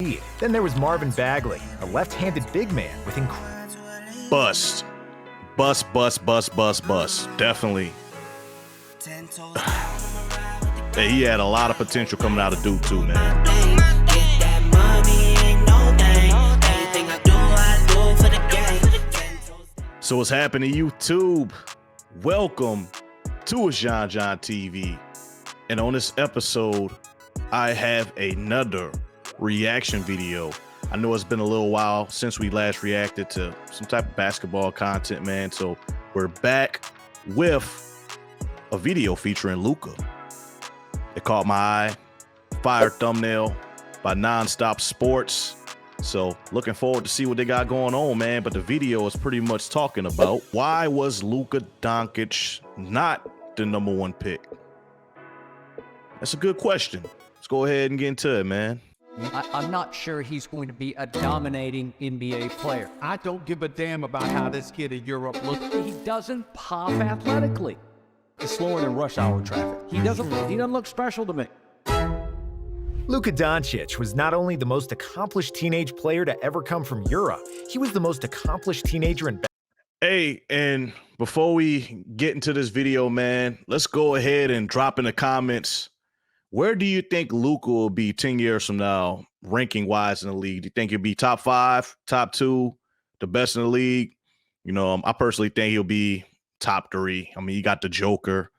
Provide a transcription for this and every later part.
speed. Then there was Marvin Bagley, a left-handed big man with Bust. Definitely. Hey, he had a lot of potential coming out of Duke too, man. So what's happening, YouTube? Welcome to John TV. And on this episode, I have another reaction video. I know it's been a little while since we last reacted to some type of basketball content, man. So we're back with a video featuring Luka. It caught my eye. Fire thumbnail by Nonstop Sports. So looking forward to see what they got going on, man. But the video is pretty much talking about why was Luka Donic not the #1 pick? That's a good question. Let's go ahead and get into it, man. I'm not sure he's going to be a dominating NBA player. I don't give a damn about how this kid in Europe looks. He doesn't pop athletically. He's slower than rush hour traffic. He doesn't look special to me. Luka Doncic was not only the most accomplished teenage player to ever come from Europe, he was the most accomplished teenager in Hey, and before we get into this video, man, let's go ahead and drop in the comments. Where do you think Luka will be 10 years from now, ranking-wise in the league? Do you think he'll be top 5, top 2, the best in the league? You know, I personally think he'll be top 3. I mean, you got the Joker,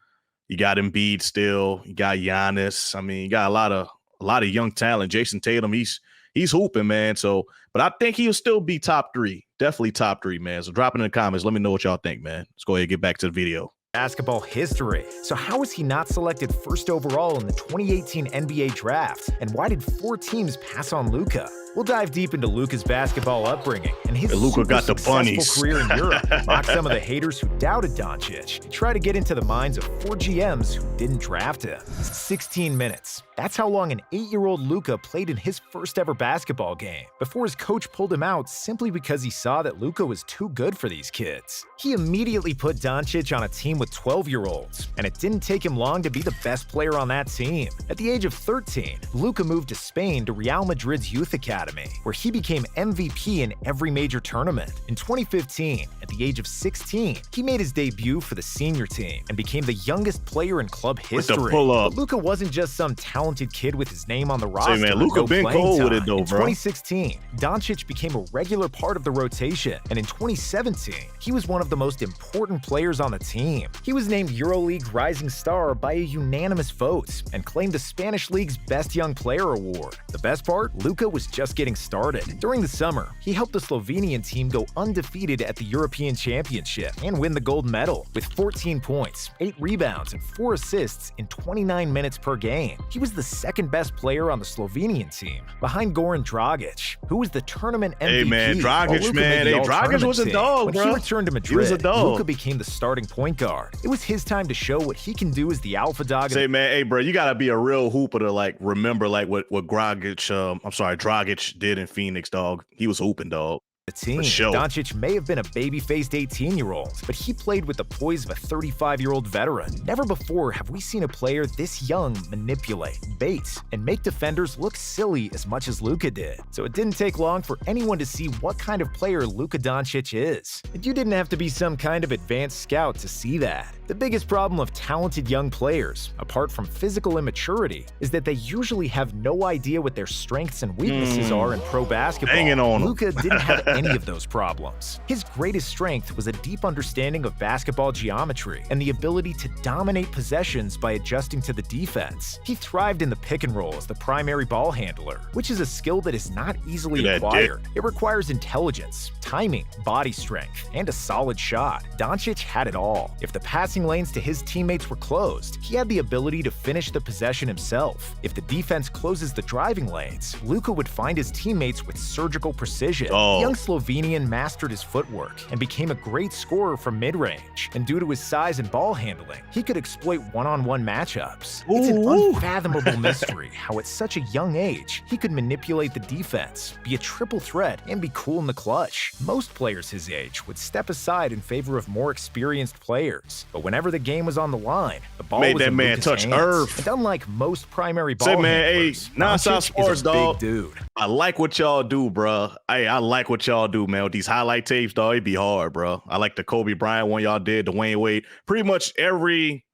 you got Embiid still, you got Giannis. I mean, you got a lot of young talent. Jason Tatum, he's hooping, man. So, but I think he'll still be top 3, definitely top 3, man. So, drop it in the comments. Let me know what y'all think, man. Let's go ahead and get back to the video. basketball history. So how was he not selected first overall in the 2018 NBA draft? And why did 4 teams pass on Luka? We'll dive deep into Luka's basketball upbringing and his Luka got the successful bunnies. career in Europe, mock some of the haters who doubted Doncic, and try to get into the minds of 4 GMs who didn't draft him. 16 minutes. That's how long an 8-year-old Luka played in his first ever basketball game, before his coach pulled him out simply because he saw that Luka was too good for these kids. He immediately put Doncic on a team with 12-year-olds, and it didn't take him long to be the best player on that team. At the age of 13, Luka moved to Spain to Real Madrid's youth academy, where he became MVP in every major tournament. In 2015, at the age of 16, he made his debut for the senior team and became the youngest player in club history. But Luka wasn't just some talented kid with his name on the roster. Say, man, Luka been cold with it though, in bro. 2016, Doncic became a regular part of the rotation, and in 2017, he was one of the most important players on the team. He was named EuroLeague Rising Star by a unanimous vote and claimed the Spanish League's Best Young Player award. The best part? Luka was just getting started. During the summer, he helped the Slovenian team go undefeated at the European Championship and win the gold medal with 14 points, 8 rebounds, and 4 assists in 29 minutes per game. He was the second best player on the Slovenian team, behind Goran Dragic, who was the tournament MVP. Hey, man, Dragic, man. Hey, Dragic was a dog, when bro. When he returned to Madrid, he was a dog. Luka became the starting point guard. It was his time to show what he can do as the alpha dog. Say, man, hey, bro, you got to be a real hooper to, like, remember, like, what Dragic did in Phoenix, dog. He was hooping, dog. The team. Sure. Doncic may have been a baby-faced 18-year-old, but he played with the poise of a 35-year-old veteran. Never before have we seen a player this young manipulate, bait, and make defenders look silly as much as Luka did. So it didn't take long for anyone to see what kind of player Luka Doncic is. And you didn't have to be some kind of advanced scout to see that. The biggest problem of talented young players, apart from physical immaturity, is that they usually have no idea what their strengths and weaknesses are in pro basketball. Hanging on Luka didn't have any of those problems. His greatest strength was a deep understanding of basketball geometry and the ability to dominate possessions by adjusting to the defense. He thrived in the pick and roll as the primary ball handler, which is a skill that is not easily acquired. It requires intelligence, timing, body strength, and a solid shot. Doncic had it all. If the passing lanes to his teammates were closed, he had the ability to finish the possession himself. If the defense closes the driving lanes, Luka would find his teammates with surgical precision. The young Slovenian mastered his footwork and became a great scorer from mid-range, and due to his size and ball handling, he could exploit one-on-one matchups. It's an unfathomable mystery how at such a young age, he could manipulate the defense, be a triple threat, and be cool in the clutch. Most players his age would step aside in favor of more experienced players, but whenever the game was on the line, the ball was in Luka's touch hands. earth. And unlike most primary ball Say, man, hey, handlers, Nonstop Doncic Sports, is a dog. big dude. I like what y'all do, bro. I like what y'all do, man. With these highlight tapes, dog, it'd be hard, bro. I like the Kobe Bryant one y'all did, the Wayne Wade. Pretty much every,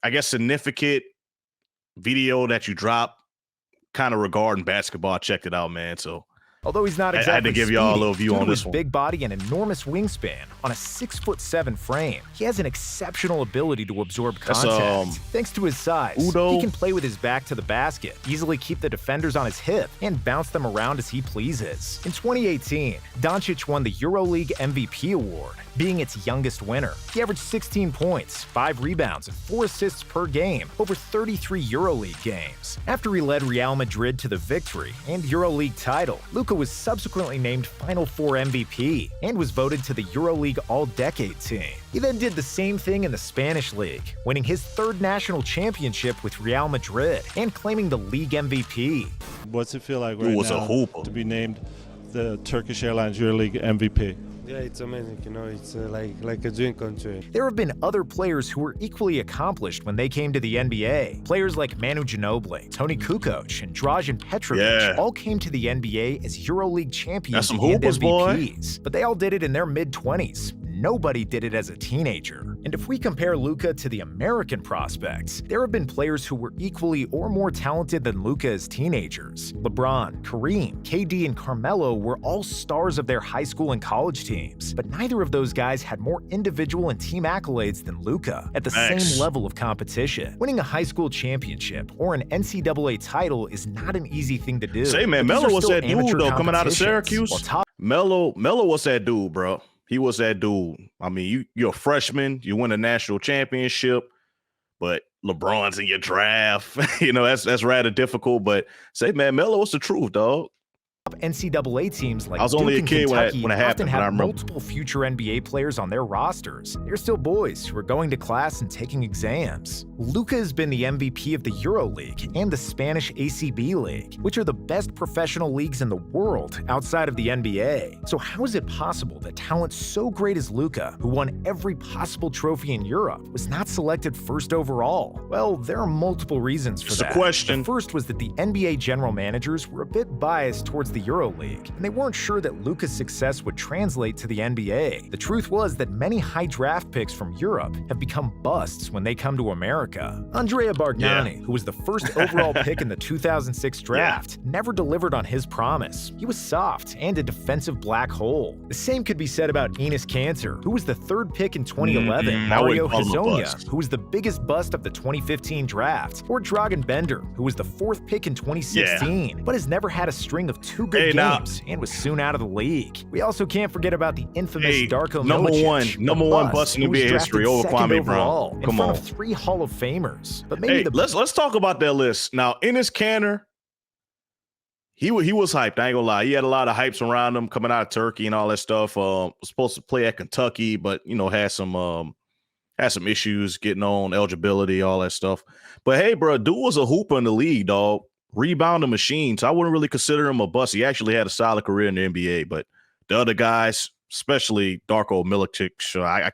I guess, significant video that you drop kind of regarding basketball, I checked it out, man. So Although he's not exactly I had to give y'all a speedy, little view due on to this his one. big body and enormous wingspan on a 6'7" frame, he has an exceptional ability to absorb contact. Thanks to his size, Udo. he can play with his back to the basket, easily keep the defenders on his hip, and bounce them around as he pleases. In 2018, Doncic won the EuroLeague MVP award, being its youngest winner. He averaged 16 points, 5 rebounds, and 4 assists per game over 33 EuroLeague games. After he led Real Madrid to the victory and EuroLeague title, Luka was subsequently named Final Four MVP and was voted to the EuroLeague All-Decade team. He then did the same thing in the Spanish League, winning his 3rd national championship with Real Madrid and claiming the league MVP. What's it feel like right was a now hooper. to be named the Turkish Airlines EuroLeague MVP? Yeah, it's amazing, you know, it's like a dream come true. There have been other players who were equally accomplished when they came to the NBA. Players like Manu Ginobili, Toni Kukoc, and Dražen Petrovic all came to the NBA as EuroLeague champions That's some and hoopers, boy. MVPs, but they all did it in their mid-20s. Nobody did it as a teenager. And if we compare Luka to the American prospects, there have been players who were equally or more talented than Luka as teenagers. LeBron, Kareem, KD, and Carmelo were all stars of their high school and college teams, but neither of those guys had more individual and team accolades than Luka at the same level of competition. Winning a high school championship or an NCAA title is not an easy thing to do. Say, man, But these Melo are was still that dude, amateur though, coming out of competitions, Syracuse. while top Melo was that dude, bro. He was that dude. I mean, you're a freshman, you win a national championship, but LeBron's in your draft. You know, that's rather difficult. But say, man, Melo was the truth, dog. NCAA teams like I was Duke only a and kid when Kentucky it often happened, but I have remember. multiple future NBA players on their rosters. They're still boys who are going to class and taking exams. Luka has been the MVP of the EuroLeague and the Spanish ACB League, which are the best professional leagues in the world outside of the NBA. So how is it possible that talent so great as Luka, who won every possible trophy in Europe, was not selected first overall? Well, there are multiple reasons for It's that. a question. The first was that the NBA general managers were a bit biased towards the EuroLeague, and they weren't sure that Luka's success would translate to the NBA. The truth was that many high draft picks from Europe have become busts when they come to America. Andrea Bargnani, who was the first overall pick in the 2006 draft, never delivered on his promise. He was soft and a defensive black hole. The same could be said about Enes Kanter, who was the 3rd pick in 2011, I Mario wouldn't call him a Hezonja, bust. who was the biggest bust of the 2015 draft, or Dragan Bender, who was the 4th pick in 2016, but has never had a string of 2 good games and was soon out of the league. We also can't forget about the infamous Darko number Milicic, number a one bust bust in who was NBA history drafted over 2nd Kwame overall Brown. in Come front on. of 3 Hall of Famers. But maybe Hey, let's talk about that list. Now, Enes Kanter, he was hyped. I ain't gonna lie. He had a lot of hypes around him coming out of Turkey and all that stuff. Was supposed to play at Kentucky, but you know, had some issues getting on eligibility, all that stuff. But hey, bro, dude was a hooper in the league, dog. Rebounding machine. So I wouldn't really consider him a bust. He actually had a solid career in the NBA, but the other guys, especially Darko Milicic, sure, I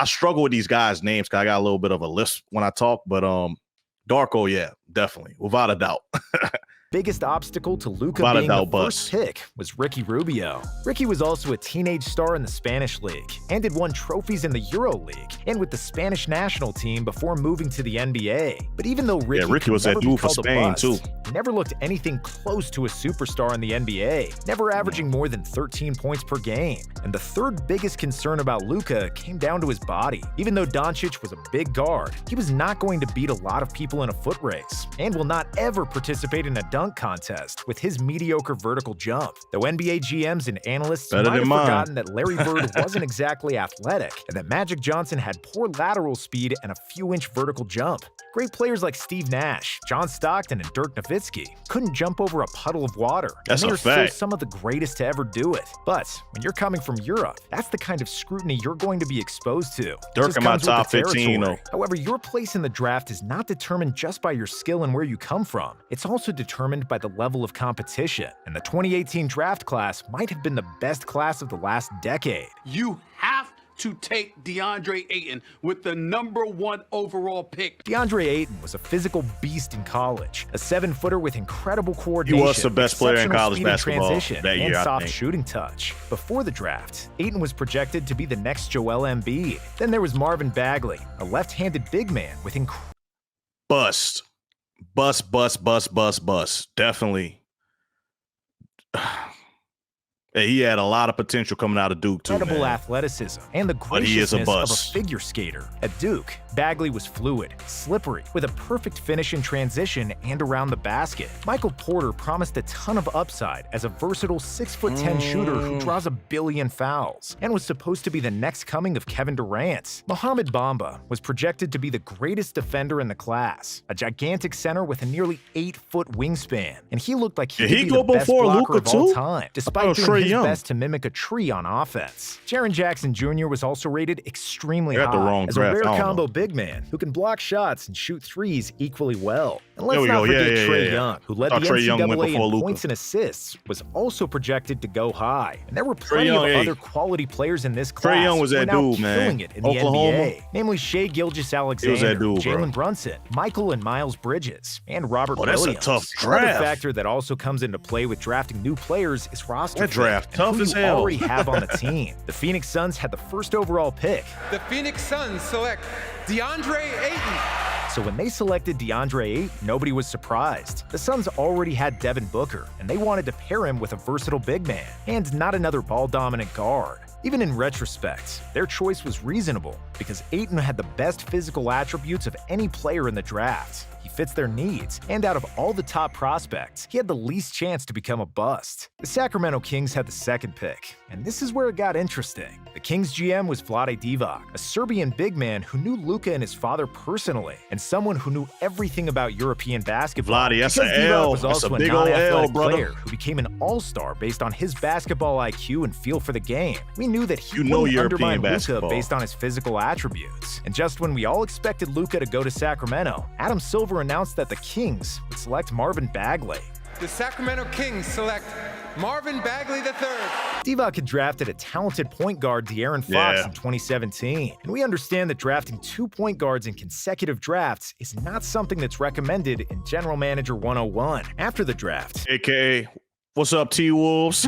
struggle with these guys' names because I got a little bit of a lisp when I talk, but Darko, yeah, definitely, without a doubt. biggest obstacle to Luka Without a being the doubt, first pick was Ricky Rubio. Ricky was also a teenage star in the Spanish League and had won trophies in the EuroLeague and with the Spanish national team before moving to the NBA. But even though Ricky was could that never be dude for called a Spain, bust, too. he never looked anything close to a superstar in the NBA, never averaging more than 13 points per game. And the third biggest concern about Luka came down to his body. Even though Doncic was a big guard, he was not going to beat a lot of people in a foot race and will not ever participate in a dunk dunk contest with his mediocre vertical jump. Though NBA GMs and analysts Better might have than mine. forgotten that Larry Bird wasn't exactly athletic and that Magic Johnson had poor lateral speed and a few-inch vertical jump. Great players like Steve Nash, John Stockton, and Dirk Nowitzki couldn't jump over a puddle of water. That's and a they're still fact. some of the greatest to ever do it. But when you're coming from Europe, that's the kind of scrutiny you're going to be exposed to. It Dirk just in my comes with the top 15, territory. though. However, your place in the draft is not determined just by your skill and where you come from. It's also determined by the level of competition. And the 2018 draft class might have been the best class of the last decade. You have to take DeAndre Ayton with the #1 overall pick. DeAndre Ayton was a physical beast in college, a 7-footer with incredible coordination. He was the best player in exceptional college speed and basketball transition, that year, and I soft think. shooting touch. Before the draft, Ayton was projected to be the next Joel Embiid. Then there was Marvin Bagley, a left-handed big man with Bust. Definitely. Hey, he had a lot of potential coming out of Duke, too, incredible man. athleticism and the But he is a graciousness of a bust. figure skater. At Duke, Bagley was fluid, slippery, with a perfect finish in transition and around the basket. Michael Porter promised a ton of upside as a versatile 6'10" shooter who draws 1 billion fouls and was supposed to be the next coming of Kevin Durant. Mohamed Bamba was projected to be the greatest defender in the class, a gigantic center with a nearly 8-foot wingspan, and he looked like he Did could he be go the best before blocker Luka of all too? time, I despite thought it was doing Trae his Young. best to mimic a tree on offense. Jaren Jackson Jr. was also rated extremely They got the high wrong as a draft. rare I don't combo know. big man who can block shots and shoot threes equally well. And let's There we not go. Yeah, forget yeah, Trae yeah. Young, who led Thought the Trae Young went NCAA before in Luka. points and assists, was also projected to go high. And there were plenty Young, of hey. other quality players in this class Young was who are that now dude, man. killing it in Oklahoma. the NBA, namely Shai Gilgeous-Alexander, dude, bro. Jalen Brunson, Michael and Miles Bridges, and Robert Oh, that's a Williams. tough Another draft. factor that also comes into play with drafting new players is roster That fit draft and tough who as you hell. already have on the team. The Phoenix Suns had the first overall pick, The Phoenix Suns select DeAndre Ayton. so when they selected DeAndre Ayton, nobody was surprised. The Suns already had Devin Booker, and they wanted to pair him with a versatile big man, and not another ball-dominant guard. Even in retrospect, their choice was reasonable because Ayton had the best physical attributes of any player in the draft. He fits their needs, and out of all the top prospects, he had the least chance to become a bust. The Sacramento Kings had the second pick, and this is where it got interesting. The Kings GM was Vlade Divac, a Serbian big man who knew Luka and his father personally, and someone who knew everything about European basketball. Vlade, that's Because a Divac L. was That's also a big ol' L, non-athletic brother. player who became an all-star based on his basketball IQ and feel for the game. We knew that he You know wouldn't European undermine Luka basketball. based on his physical attributes. And just when we all expected Luka to go to Sacramento, Adam Silver announced that the Kings would select Marvin Bagley. The Sacramento Kings select Marvin Bagley III. Divac had drafted a talented point guard, De'Aaron Fox, Yeah. in 2017. And we understand that drafting 2 point guards in consecutive drafts is not something that's recommended in General Manager 101. After the draft, AKA, what's up, T-Wolves?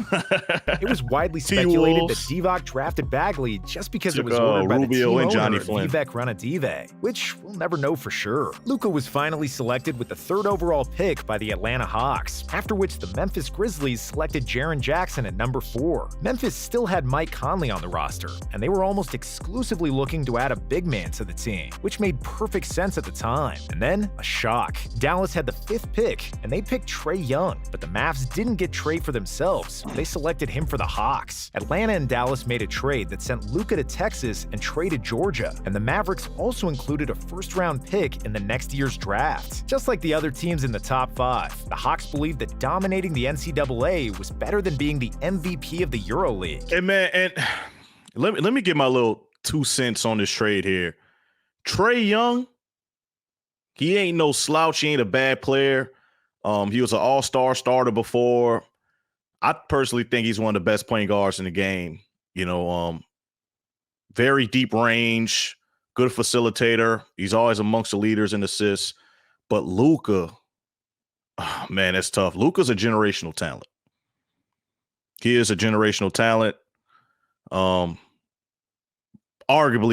it was widely speculated that T-Wolves. Divac drafted Bagley just because it Took, was ordered by the Rubio team and Johnny owner, Flynn. Vivek Ranadive, which we'll never know for sure. Luka was finally selected with the 3rd overall pick by the Atlanta Hawks, after which the Memphis Grizzlies selected Jaren Jackson at number 4. Memphis still had Mike Conley on the roster, and they were almost exclusively looking to add a big man to the team, which made perfect sense at the time. And then, a shock. Dallas had the 5th pick, and they picked Trae Young, but the Mavs didn't get Trae for themselves. They selected him for the Hawks. Atlanta and Dallas made a trade that sent Luka to Texas and Trae to Georgia, and the Mavericks also included a first-round pick in the next year's draft. Just like the other teams in the top 5, the Hawks believed that dominating the NCAA was better than being the MVP of the EuroLeague. Hey, man, and let me get my little 2 cents on this trade here. Trae Young, he ain't no slouch. He ain't a bad player. He was an all-star starter before. I personally think he's one of the best point guards in the game. You know, very deep range, good facilitator. He's always amongst the leaders in assists. But Luka, oh, man, that's tough. Luka's a generational talent. He is a generational talent. Arguably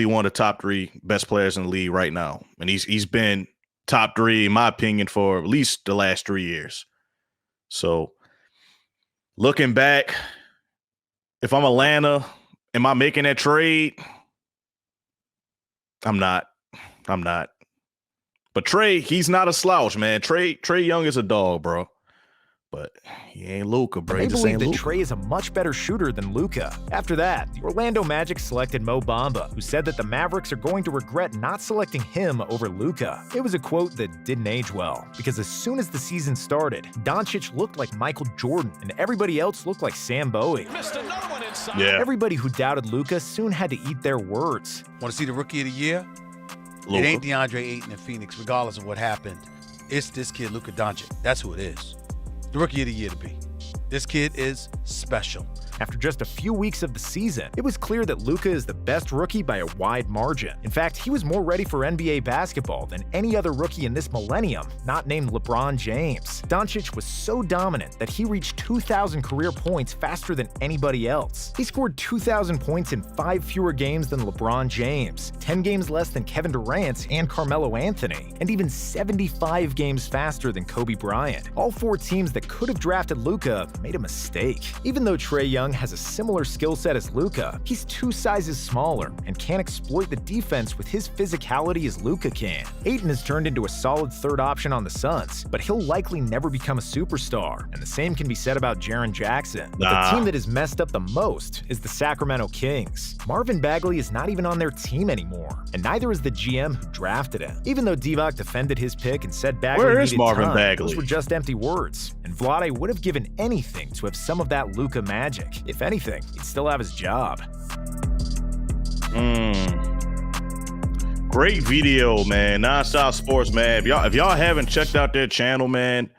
one of the top 3 best players in the league right now. And he's been top 3, in my opinion, for at least the last 3 years. So looking back, if I'm Atlanta, am I making that trade? I'm not. But Trae, he's not a slouch, man. Trae Young is a dog, bro. but he ain't Luka, bro. They He just believe ain't that Luka. Trey is a much better shooter than Luka. After that, the Orlando Magic selected Mo Bamba, who said that the Mavericks are going to regret not selecting him over Luka. It was a quote that didn't age well, because as soon as the season started, Doncic looked like Michael Jordan, and everybody else looked like Sam Bowie. Yeah. Everybody who doubted Luka soon had to eat their words. Want to see the Rookie of the Year? Luka. It ain't DeAndre Ayton in Phoenix, regardless of what happened. It's this kid, Luka Doncic. That's who it is. The Rookie of the Year to be. This kid is special. After just a few weeks of the season, it was clear that Luka is the best rookie by a wide margin. In fact, he was more ready for NBA basketball than any other rookie in this millennium, not named LeBron James. Doncic was so dominant that he reached 2,000 career points faster than anybody else. He scored 2,000 points in 5 fewer games than LeBron James, 10 games less than Kevin Durant and Carmelo Anthony, and even 75 games faster than Kobe Bryant. All 4 teams that could have drafted Luka made a mistake. Even though Trae Young has a similar skill set as Luka, he's 2 sizes smaller and can't exploit the defense with his physicality as Luka can. Ayton has turned into a solid third option on the Suns, but he'll likely never become a superstar, and the same can be said about Jaren Jackson. But the team that has messed up the most is the Sacramento Kings. Marvin Bagley is not even on their team anymore, and neither is the GM who drafted him. Even though Divock defended his pick and said Bagley Where is needed Marvin time, Bagley? those were just empty words, and Vlade would have given anything to have some of that Luka magic. If anything, he'd still have his job. Great video, man. Nonstop Sports, man. If y'all haven't checked out their channel, man,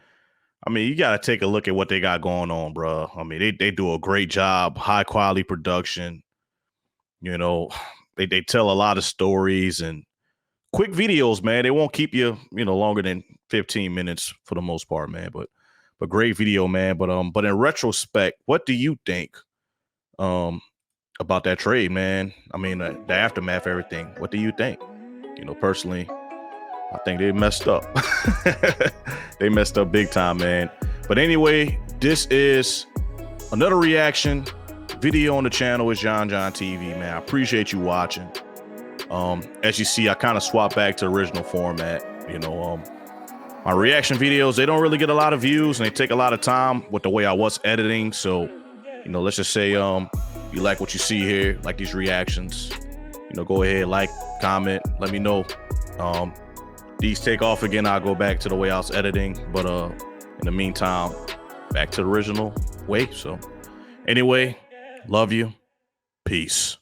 I mean, you got to take a look at what they got going on, bro. I mean, they do a great job, high quality production. You know, they tell a lot of stories and quick videos, man. They won't keep you, longer than 15 minutes for the most part, man. But great video, man. But in retrospect, what do you think about that trade, man? I mean, the aftermath, everything. What do you think? Personally, I think they messed up. They messed up big time, man. But anyway, this is another reaction video on the channel. It's John TV, man. I appreciate you watching. As you see, I kind of swapped back to original format. My reaction videos, they don't really get a lot of views and they take a lot of time with the way I was editing. So, let's just say you like what you see here, like these reactions, go ahead, like, comment, let me know. These take off again, I'll go back to the way I was editing. But in the meantime, back to the original way. So anyway, love you. Peace.